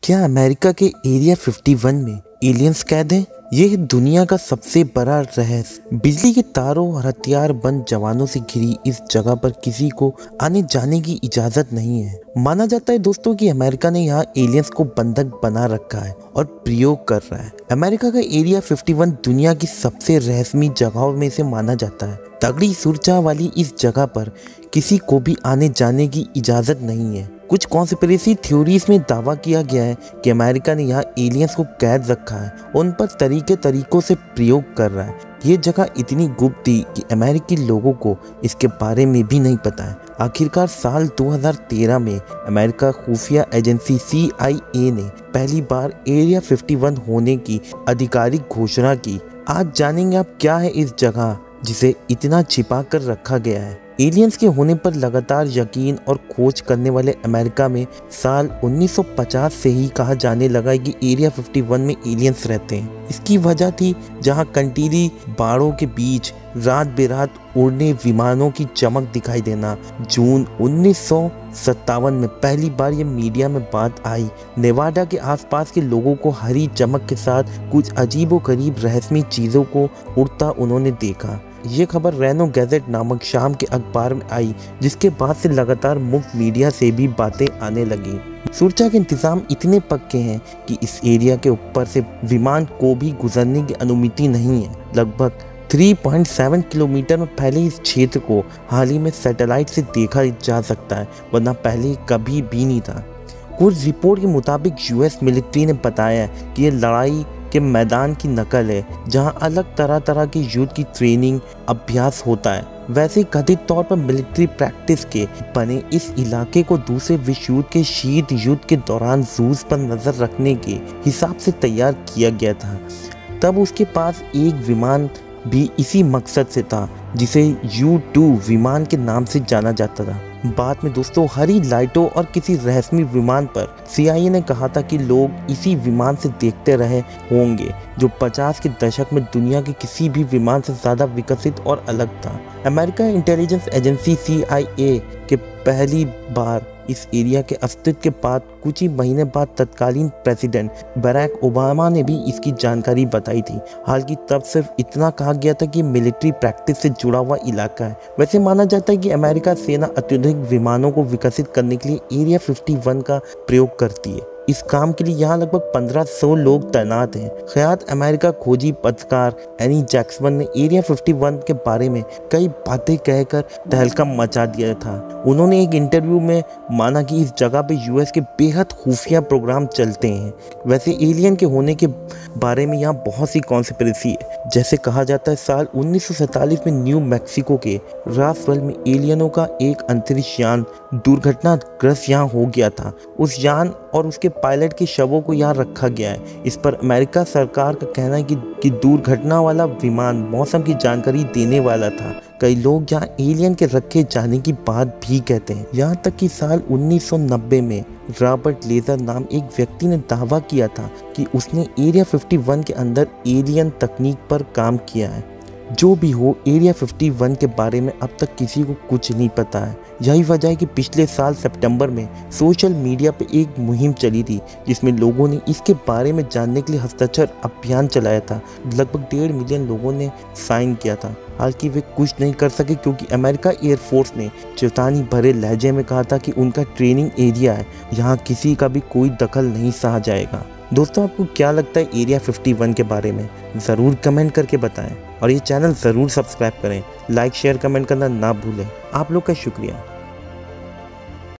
क्या अमेरिका के एरिया 51 में एलियंस कैद हैं? यह दुनिया का सबसे बड़ा रहस्य। बिजली के तारों और हथियार बंद जवानों से घिरी इस जगह पर किसी को आने जाने की इजाजत नहीं है। माना जाता है दोस्तों कि अमेरिका ने यहाँ एलियंस को बंधक बना रखा है और प्रयोग कर रहा है। अमेरिका का एरिया 51 दुनिया की सबसे रहस्यमयी जगहों में से माना जाता है। तगड़ी सुरक्षा वाली इस जगह पर किसी को भी आने जाने की इजाजत नहीं है। कुछ कॉन्स्पिरेसी थ्योरीज में दावा किया गया है कि अमेरिका ने यहाँ एलियंस को कैद रखा है, उन पर तरीकों से प्रयोग कर रहा है। ये जगह इतनी गुप्त थी कि अमेरिकी लोगों को इसके बारे में भी नहीं पता है। आखिरकार साल 2013 में अमेरिका खुफिया एजेंसी CIA ने पहली बार एरिया 51 होने की आधिकारिक घोषणा की। आज जानेंगे आप क्या है इस जगह जिसे इतना छिपा कर रखा गया है। एलियंस के होने पर लगातार यकीन और खोज करने वाले अमेरिका में साल 1950 से ही कहा जाने लगा कि एरिया 51 में एलियंस रहते हैं। इसकी वजह थी जहां कंटीली बाड़ों के बीच रात बेरात उड़ने विमानों की चमक दिखाई देना। जून 1957 में पहली बार ये मीडिया में बात आई। नेवाडा के आसपास के लोगों को हरी चमक के साथ कुछ अजीबोगरीब रहस्यमयी चीज़ों को उड़ता उन्होंने देखा। ये खबर रेनो गैजेट नामक शाम के अखबार में आई, जिसके बाद से लगातार मुफ्त मीडिया से भी बातें आने लगी। सुरक्षा के इंतजाम इतने पक्के हैं कि इस एरिया के ऊपर से विमान को भी गुजरने की अनुमति नहीं है। लगभग 3.7 किलोमीटर में फैले इस क्षेत्र को हाल ही में सैटेलाइट से देखा जा सकता है, वरना पहले कभी भी नहीं था। कुछ रिपोर्ट के मुताबिक US मिलिट्री ने बताया कि ये लड़ाई के मैदान की नकल है, जहां अलग तरह की युद्ध की ट्रेनिंग अभ्यास होता है। वैसे कथित तौर पर मिलिट्री प्रैक्टिस के बने इस इलाके को दूसरे विश्व युद्ध के शीत युद्ध के दौरान रूस पर नजर रखने के हिसाब से तैयार किया गया था। तब उसके पास एक विमान भी इसी मकसद से था, जिसे U-2 विमान के नाम से जाना जाता था। बाद में दोस्तों हरी लाइटों और किसी रहस्यमयी विमान पर CIA ने कहा था कि लोग इसी विमान से देखते रहे होंगे, जो 50 के दशक में दुनिया के किसी भी विमान से ज़्यादा विकसित और अलग था। अमेरिका इंटेलिजेंस एजेंसी CIA के पहली बार इस एरिया के अस्तित्व के बाद कुछ ही महीने बाद तत्कालीन प्रेसिडेंट बराक ओबामा ने भी इसकी जानकारी बताई थी। हालांकि तब सिर्फ इतना कहा गया था कि मिलिट्री प्रैक्टिस से जुड़ा हुआ इलाका है। वैसे माना जाता है कि अमेरिका सेना अत्याधुनिक विमानों को विकसित करने के लिए एरिया 51 का प्रयोग करती है। इस काम के लिए यहाँ लगभग 1500 लोग तैनात हैं। ख्यात अमेरिका खोजी पत्रकार एनी जैक्सन ने एरिया 51 के बारे में कई बातें कहकर तहलका मचा दिया था। उन्होंने एक इंटरव्यू में माना कि इस जगह पे US के बेहद खुफिया प्रोग्राम चलते हैं। वैसे एलियन के होने के बारे में यहाँ बहुत सी कॉन्स्पिरेसी है। जैसे कहा जाता है साल 1947 में न्यू मैक्सिको के रासवेल में एलियनों का एक अंतरिक्ष यान दुर्घटनाग्रस्त यहाँ हो गया था। उस यान और उसके पायलट के शवों को यहाँ रखा गया है। इस पर अमेरिका सरकार का कहना है कि दुर्घटना वाला विमान मौसम की जानकारी देने वाला था। कई लोग यहाँ एलियन के रखे जाने की बात भी कहते हैं। यहाँ तक कि साल 1990 में रॉबर्ट लेजर नाम एक व्यक्ति ने दावा किया था कि उसने एरिया 51 के अंदर एलियन तकनीक पर काम किया है। जो भी हो, एरिया 51 के बारे में अब तक किसी को कुछ नहीं पता है। यही वजह है कि पिछले साल सितंबर में सोशल मीडिया पे एक मुहिम चली थी, जिसमें लोगों ने इसके बारे में जानने के लिए हस्ताक्षर अभियान चलाया था। लगभग 1.5 मिलियन लोगों ने साइन किया था। हालांकि वे कुछ नहीं कर सके क्योंकि अमेरिका एयरफोर्स ने चेतावनी भरे लहजे में कहा था कि उनका ट्रेनिंग एरिया है, यहाँ किसी का भी कोई दखल नहीं सहा जाएगा। दोस्तों, आपको क्या लगता है एरिया 51 के बारे में? ज़रूर कमेंट करके बताएं और ये चैनल ज़रूर सब्सक्राइब करें। लाइक शेयर कमेंट करना ना भूलें। आप लोग का शुक्रिया।